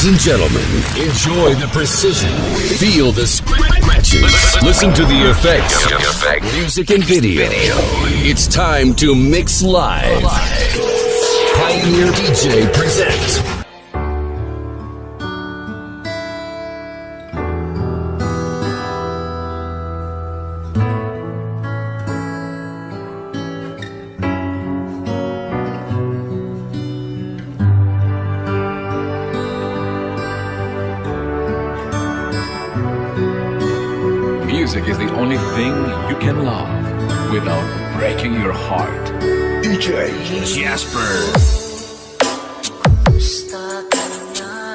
Ladies and gentlemen, enjoy the precision. Feel the scratches. Listen to the effects. Music and video. It's time to mix live. Pioneer DJ presents. Music is the only thing you can love without breaking your heart. DJ Jasper. Kumusta ka na?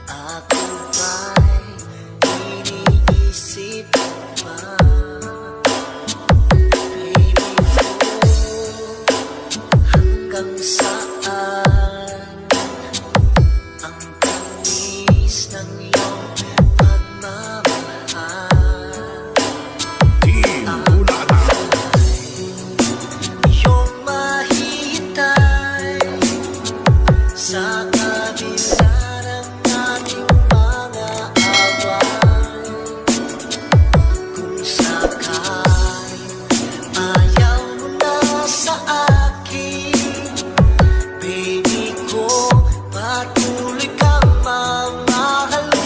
Ako ba'y iniisip pa? Baby ko, hanggang saan ang tamis ng iyong pagmamahal? Team Bulata. Iyong mahihintay sa kabila ng ating mga away. Kung sakaling ayaw mo na sa akin, baby ko, patuloy kang mamahalin.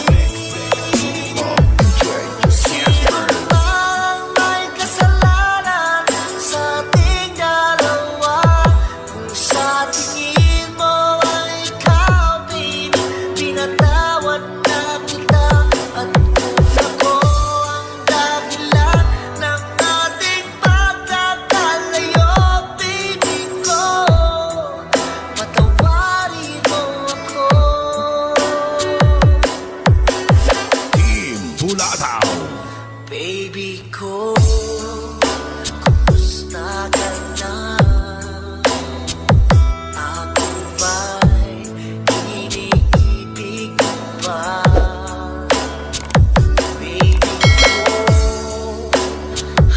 Jasper. Ang may kasalanan sa ating dalawa, kung sa tingin mo ay ikaw, baby, pinatawad na kita. At kung ako ang dahilan ng ating pagkakalayo, baby ko, patawarin mo ako. Team Bulata. Baby ko, kumusta ka na? Ako ba'y iniibig mo pa? Baby ko,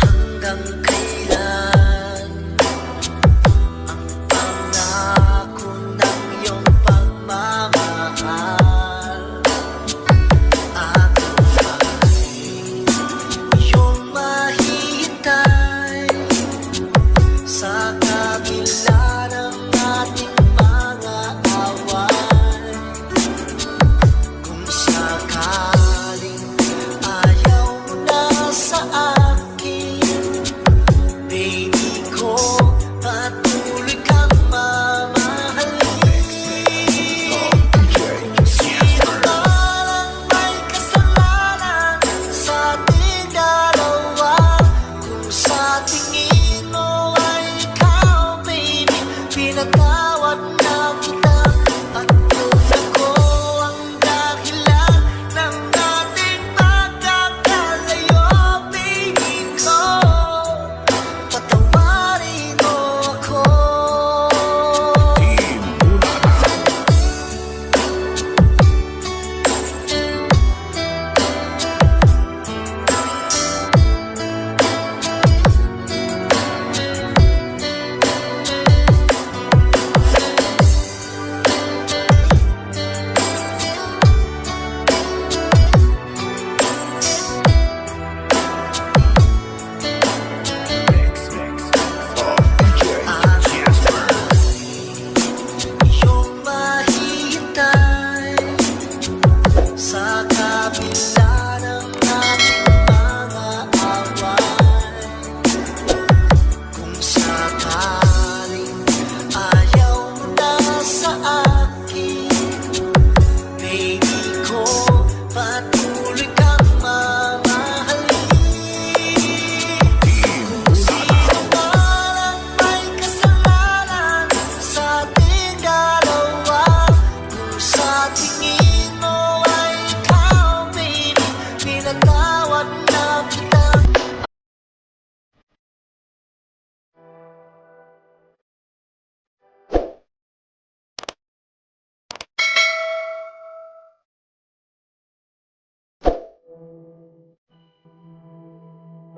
hanggang kailan ang pangako ng iyong pagmamahal? Ako ba'y iyong mahihintay sa kabila ng ating mga away? Kung sakaling ayaw mo na sa akin, baby ko, patuloy kang mamahalin. Sino man ang may kasalanan sa ating dalawa, kung sa tingin mo ay ikaw, baby, pinatawad na kita. At kung ako ang dahilan ng ating pagkakalayo, baby ko, patawarin mo ako. Team Bulata. DJ Jasper. Iyong mahihintay sa